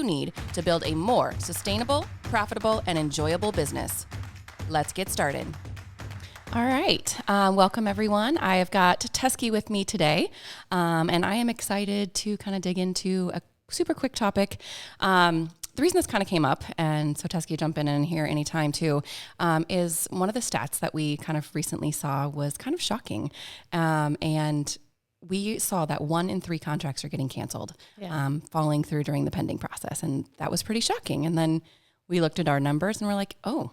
need to build a more sustainable, profitable, and enjoyable business. Let's get started. All right. Welcome, everyone. I have got Teske with me today, and I am excited to kind of dig into a super quick topic. The reason this kind of came up, and so Teske, jump in here anytime too, is one of the stats that we kind of recently saw was kind of shocking. And we saw that 1 in 3 contracts are getting canceled, falling through during the pending process. And that was pretty shocking. And then we looked at our numbers and we're like, oh,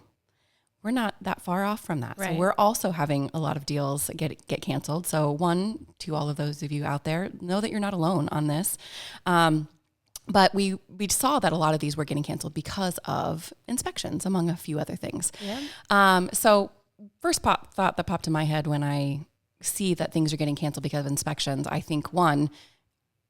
we're not that far off from that. Right. So we're also having a lot of deals get canceled. So one, to all of those of you out there, know that you're not alone on this. But we saw that a lot of these were getting canceled because of inspections, among a few other things. Yeah. So first thought that popped in my head when I see that things are getting canceled because of inspections, I think one,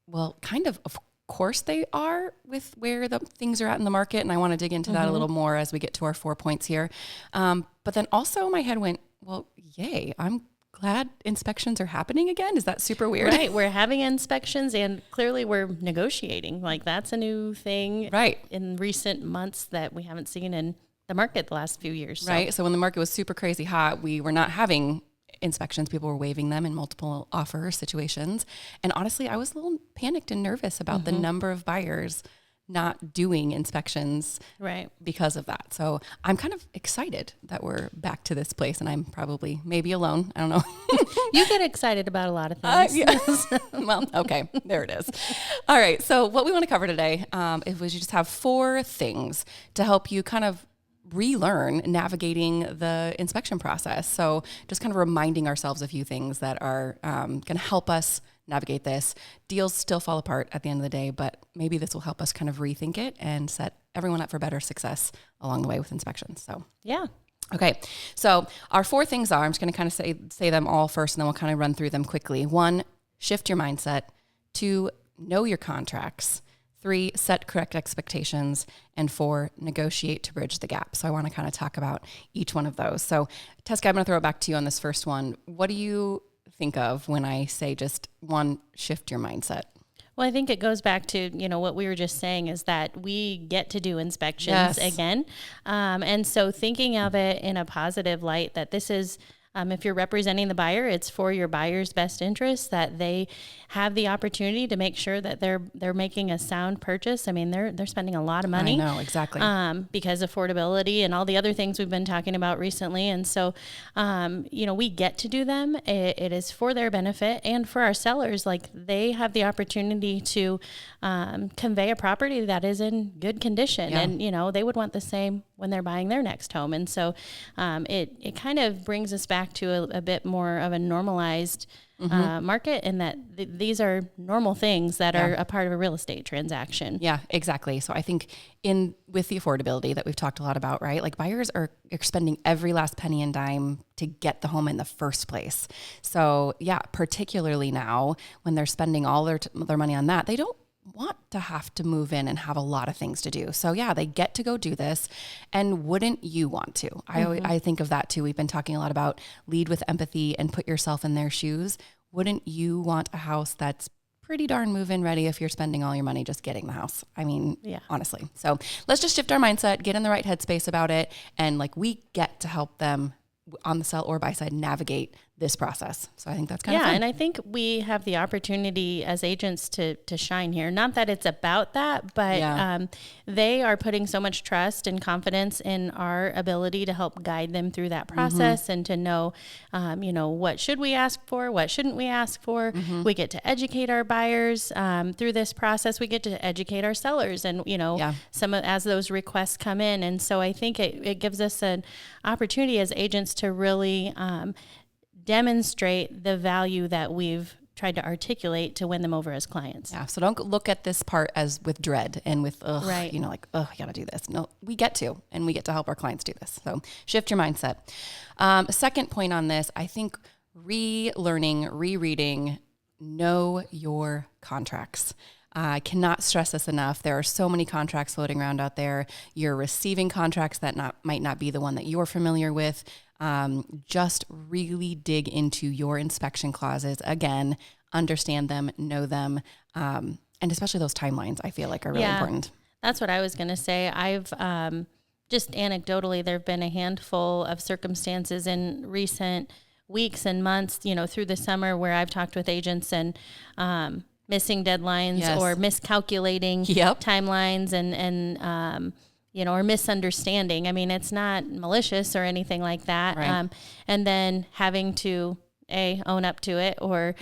well, kind of course they are with where the things are at in the market. And I want to dig into that a little more as we get to our 4 points here. But then also my head went, well, yay, I'm glad inspections are happening again. Is that super weird? Right. We're having inspections and clearly we're negotiating. Like that's a new thing in recent months that we haven't seen in the market the last few years. Right. So when the market was super crazy hot, we were not having inspections. People were waiving them in multiple offer situations. And honestly, I was a little panicked and nervous about the number of buyers not doing inspections because of that. So I'm kind of excited that we're back to this place, and I'm probably maybe alone. I don't know. You get excited about a lot of things. Yes. Well, okay, there it is. All right. So what we want to cover today is we just have 4 things to help you kind of relearn navigating the inspection process. So just kind of reminding ourselves a few things that are going to help us navigate this. Deals still fall apart at the end of the day, but maybe this will help us kind of rethink it and set everyone up for better success along the way with inspections. So yeah. Okay. So our 4 things are, I'm just going to kind of say them all first, and then we'll kind of run through them quickly. 1, shift your mindset. 2, know your contracts. 3, set correct expectations. And 4, negotiate to bridge the gap. So I want to kind of talk about each one of those. So Teske, I'm going to throw it back to you on this first one. What do you think of when I say just 1, shift your mindset? Well, I think it goes back to, what we were just saying is that we get to do inspections again. And so thinking of it in a positive light, that this is, if you're representing the buyer, it's for your buyer's best interest, that they have the opportunity to make sure that they're making a sound purchase. I mean, they're spending a lot of money. I know, exactly. Because affordability and all the other things we've been talking about recently. And so, we get to do them. It is for their benefit, and for our sellers, like they have the opportunity to convey a property that is in good condition. Yeah. And, they would want the same when they're buying their next home. And so it kind of brings us back to a bit more of a normalized market, and that these are normal things that are a part of a real estate transaction. Yeah, exactly. So I think with the affordability that we've talked a lot about, right? Like buyers are spending every last penny and dime to get the home in the first place. So yeah, particularly now when they're spending all their money on that, they don't want to have to move in and have a lot of things to do. So yeah, they get to go do this. And wouldn't you want to? I think of that too. We've been talking a lot about lead with empathy and put yourself in their shoes. Wouldn't you want a house that's pretty darn move-in ready if you're spending all your money just getting the house? I mean, honestly. So let's just shift our mindset, get in the right headspace about it. And we get to help them on the sell or buy side navigate this process. So I think that's kind of fun. And I think we have the opportunity as agents to shine here. Not that it's about that, but they are putting so much trust and confidence in our ability to help guide them through that process and to know, what should we ask for? What shouldn't we ask for? We get to educate our buyers through this process. We get to educate our sellers and, as those requests come in. And so I think it gives us an opportunity as agents to really demonstrate the value that we've tried to articulate to win them over as clients. Yeah. So don't look at this part as with dread and with, I got to do this. No, we get to, and we get to help our clients do this. So shift your mindset. Second point on this, I think relearning, rereading, know your contracts. I cannot stress this enough. There are so many contracts floating around out there. You're receiving contracts that might not be the one that you're familiar with. Just really dig into your inspection clauses. Again, understand them, know them, and especially those timelines I feel like are really important. That's what I was going to say. I've just anecdotally, there have been a handful of circumstances in recent weeks and months, through the summer where I've talked with agents and missing deadlines Yes. or miscalculating Yep. timelines and or misunderstanding. I mean, it's not malicious or anything like that. Right. And then having to own up to it or,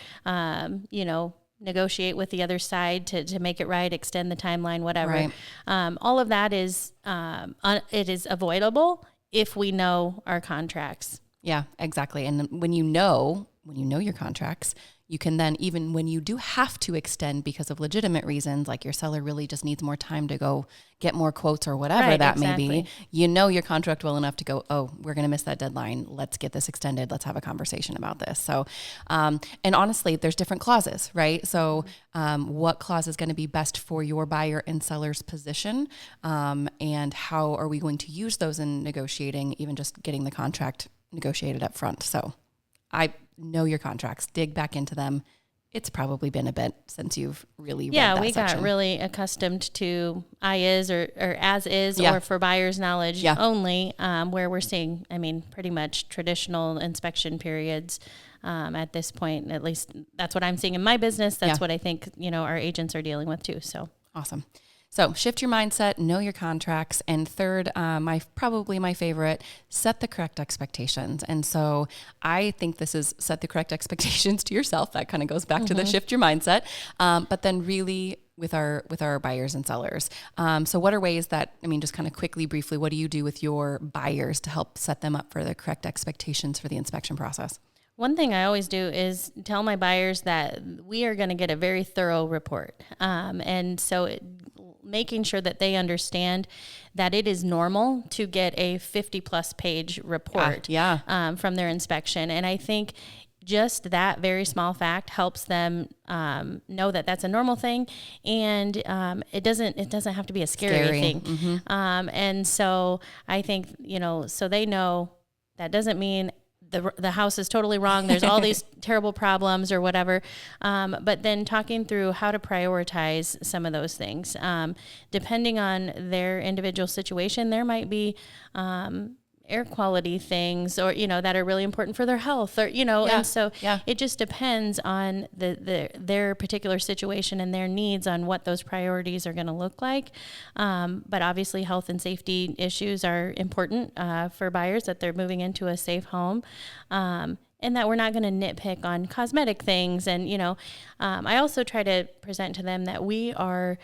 negotiate with the other side to make it right, extend the timeline, whatever. Right. All of that is, it is avoidable if we know our contracts. Yeah, exactly. And when you know your contracts, you can then, even when you do have to extend because of legitimate reasons, like your seller really just needs more time to go get more quotes or whatever Right, that exactly. may be, your contract well enough to go, oh, we're going to miss that deadline. Let's get this extended. Let's have a conversation about this. So, and honestly, there's different clauses, right? So what clause is going to be best for your buyer and seller's position? And how are we going to use those in negotiating, even just getting the contract negotiated up front? So I know your contracts, dig back into them. It's probably been a bit since you've really read that we section. got really accustomed to is or as is Yeah. or for buyer's knowledge Yeah. only, where we're seeing, pretty much traditional inspection periods at this point. At least that's what I'm seeing in my business. That's Yeah. what I think, our agents are dealing with too. So Awesome. So shift your mindset, know your contracts. And third, probably my favorite, set the correct expectations. And so I think this is set the correct expectations to yourself. That kind of goes back to the shift your mindset. But then really with our buyers and sellers. So what are ways that, just kind of quickly, briefly, what do you do with your buyers to help set them up for the correct expectations for the inspection process? one thing I always do is tell my buyers that we are going to get a very thorough report. And so making sure that they understand that it is normal to get a 50 plus page report from their inspection. And I think just that very small fact helps them know that that's a normal thing, and it doesn't have to be a scary thing. Mm-hmm. And so I think, so they know that doesn't mean the house is totally wrong. There's all these terrible problems or whatever. But then talking through how to prioritize some of those things. Depending on their individual situation, there might be air quality things or, that are really important for their health or, and so it just depends on their particular situation and their needs on what those priorities are going to look like. But obviously health and safety issues are important for buyers, that they're moving into a safe home. And that we're not going to nitpick on cosmetic things. And, I also try to present to them that we're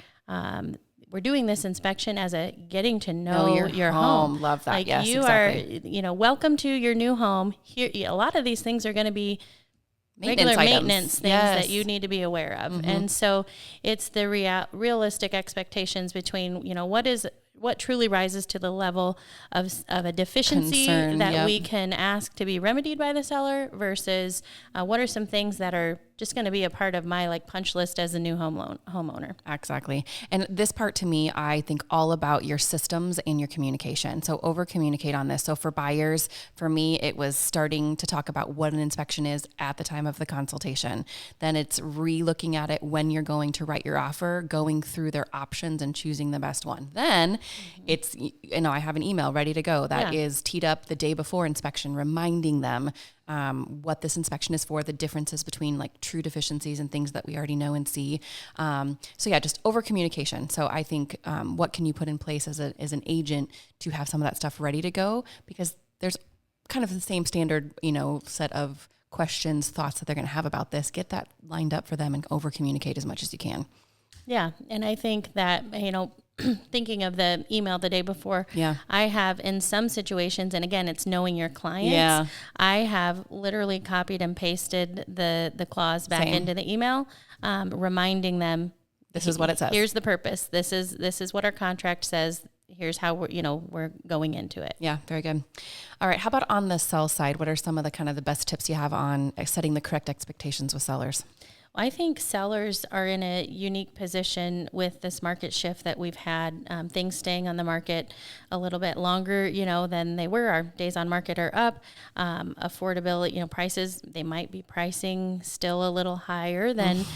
doing this inspection as a getting to know your home. Love that. Like yes, you exactly. are, welcome to your new home. Here, a lot of these things are going to be regular maintenance things that you need to be aware of. Mm-hmm. And so it's the realistic expectations between, what truly rises to the level of a deficiency that we can ask to be remedied by the seller versus what are some things that are just going to be a part of my punch list as a new homeowner. Exactly. And this part to me, I think all about your systems and your communication. So over communicate on this. So for buyers, for me, it was starting to talk about what an inspection is at the time of the consultation. Then it's re-looking at it when you're going to write your offer, going through their options and choosing the best one. Then it's, I have an email ready to go that is teed up the day before inspection, reminding them what this inspection is for, the differences between true deficiencies and things that we already know and see. Just over communication. So I think what can you put in place as an agent to have some of that stuff ready to go? Because there's kind of the same standard, set of questions, thoughts that they're going to have about this. Get that lined up for them and over communicate as much as you can. Yeah. And I think that, thinking of the email the day before, I have in some situations, and again, it's knowing your clients, I have literally copied and pasted the clause back into the email, reminding them, this is what it says. Here's the purpose. This is what our contract says. Here's how we're going into it. Yeah, very good. All right. How about on the sell side? What are some of the best tips you have on setting the correct expectations with sellers? I think sellers are in a unique position with this market shift that we've had, things staying on the market a little bit longer, than they were. Our days on market are up. Affordability, prices, they might be pricing still a little higher than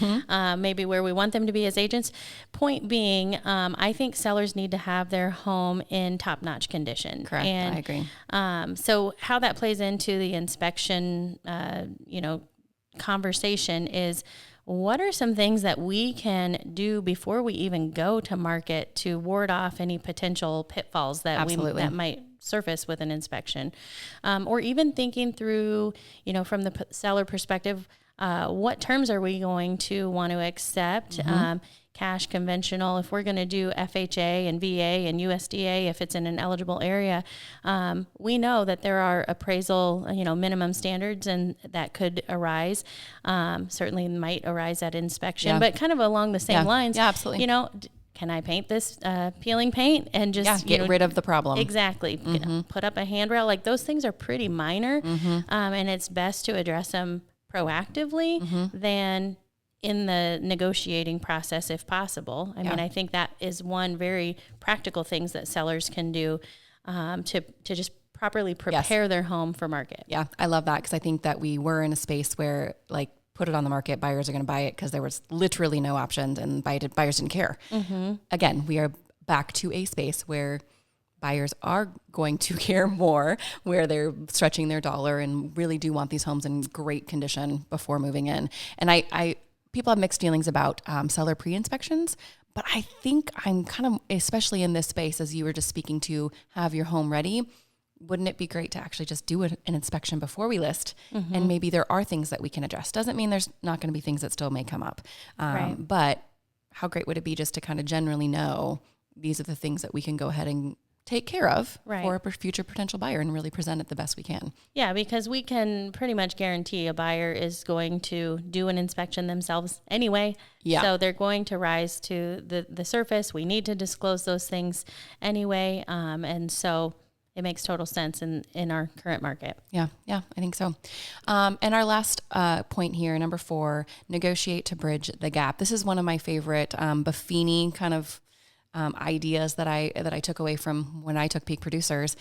maybe where we want them to be as agents. Point being, I think sellers need to have their home in top-notch condition. Correct. And, I agree. So how that plays into the inspection, conversation is, what are some things that we can do before we even go to market to ward off any potential pitfalls that that might surface with an inspection, or even thinking through, from the seller perspective, what terms are we going to want to accept? Cash, conventional, if we're going to do FHA and VA and USDA, if it's in an eligible area, we know that there are appraisal, minimum standards and that could arise, certainly might arise at inspection, but kind of along the same lines. Yeah, absolutely. Can I paint this peeling paint and just get rid of the problem? Exactly. Put up a handrail. Like, those things are pretty minor, and it's best to address them proactively than in the negotiating process, if possible. I mean, I think that is one very practical things that sellers can do to just properly prepare their home for market. Yeah, I love that, because I think that we were in a space where, like, put it on the market, buyers are going to buy it because there was literally no options, and buyers didn't care. Again, we are back to a space where buyers are going to care more, where they're stretching their dollar and really do want these homes in great condition before moving in. And people have mixed feelings about seller pre-inspections, but I think I'm kind of, especially in this space, as you were just speaking to, have your home ready. Wouldn't it be great to actually just do an inspection before we list? And maybe there are things that we can address. Doesn't mean there's not going to be things that still may come up. But how great would it be just to kind of generally know these are the things that we can go ahead and take care of for a future potential buyer and really present it the best we can. Yeah, because we can pretty much guarantee a buyer is going to do an inspection themselves anyway. Yeah. So they're going to rise to the surface. We need to disclose those things anyway. And so it makes total sense in our current market. Yeah, I think so. And our last point here, number 4, negotiate to bridge the gap. This is one of my favorite Buffini kind of ideas that I took away from when I took Peak Producers.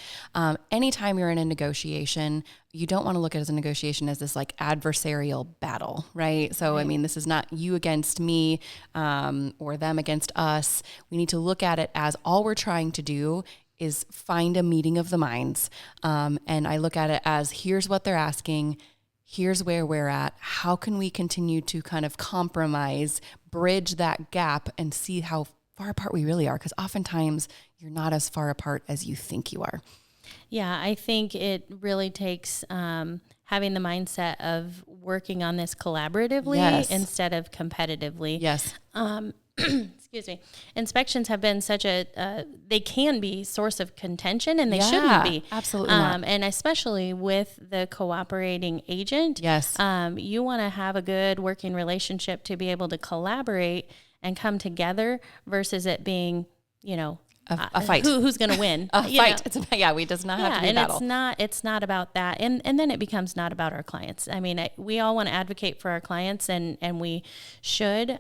Anytime you're in a negotiation, you don't want to look at it as a negotiation as this like adversarial battle, right? So, I mean, this is not you against me or them against us. We need to look at it as all we're trying to do is find a meeting of the minds. And I look at it as, here's what they're asking. Here's where we're at. How can we continue to kind of compromise, bridge that gap, and see how far apart we really are? Because oftentimes you're not as far apart as you think you are. Yeah, I think it really takes having the mindset of working on this collaboratively instead of competitively. Yes. Excuse me. Inspections have been such they can be source of contention, and they shouldn't be. Absolutely not. And especially with the cooperating agent. Yes. You want to have a good working relationship to be able to collaborate and come together versus it being, a fight. Who's going to win? A fight. We does not have to be a battle. And it's not about that. And then it becomes not about our clients. I mean, we all want to advocate for our clients, and we should,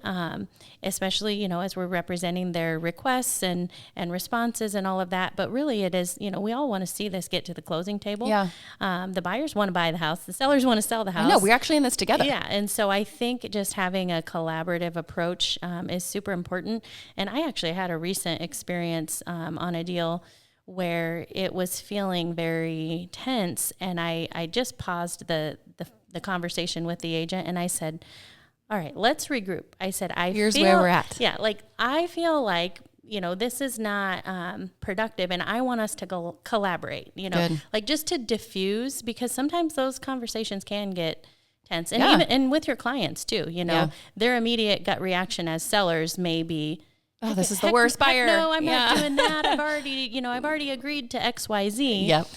especially, as we're representing their requests and responses and all of that. But really it is, we all want to see this get to the closing table. Yeah. The buyers want to buy the house. The sellers want to sell the house. No, we're actually in this together. Yeah. And so I think just having a collaborative approach is super important. And I actually had a recent experience on a deal where it was feeling very tense, and I just paused the conversation with the agent, and I said, all right, let's regroup. I said, here's where we're at. Yeah, like, I feel like, this is not productive, and I want us to go collaborate, Good. Like, just to diffuse, because sometimes those conversations can get tense, and even with your clients too, their immediate gut reaction as sellers may be, oh, this is the worst buyer. No, I'm not doing that. I've already agreed to X, Y, Z. Yep.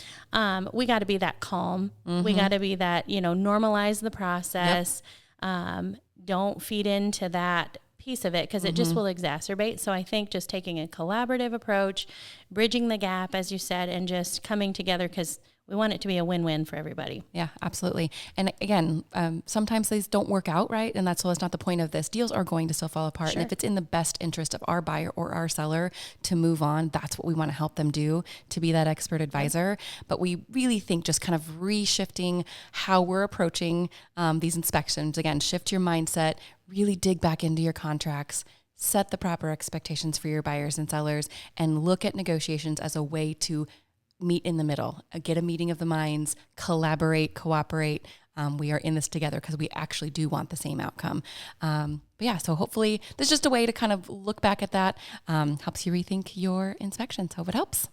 We got to be that calm. Mm-hmm. We got to be that, normalize the process. Yep. Don't feed into that piece of it, because it just will exacerbate. So I think just taking a collaborative approach, bridging the gap, as you said, and just coming together, because we want it to be a win-win for everybody. Yeah, absolutely. And again, sometimes these don't work out, right? And that's not the point of this. Deals are going to still fall apart. Sure. And if it's in the best interest of our buyer or our seller to move on, that's what we want to help them do, to be that expert advisor. But we really think just kind of reshifting how we're approaching these inspections. Again, shift your mindset, really dig back into your contracts, set the proper expectations for your buyers and sellers, and look at negotiations as a way to meet in the middle, get a meeting of the minds, collaborate, cooperate. We are in this together because we actually do want the same outcome. But yeah, so hopefully this is just a way to kind of look back at that, helps you rethink your inspections. Hope it helps.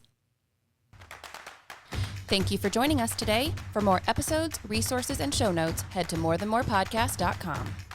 Thank you for joining us today. For more episodes, resources, and show notes, head to morethanmorepodcast.com.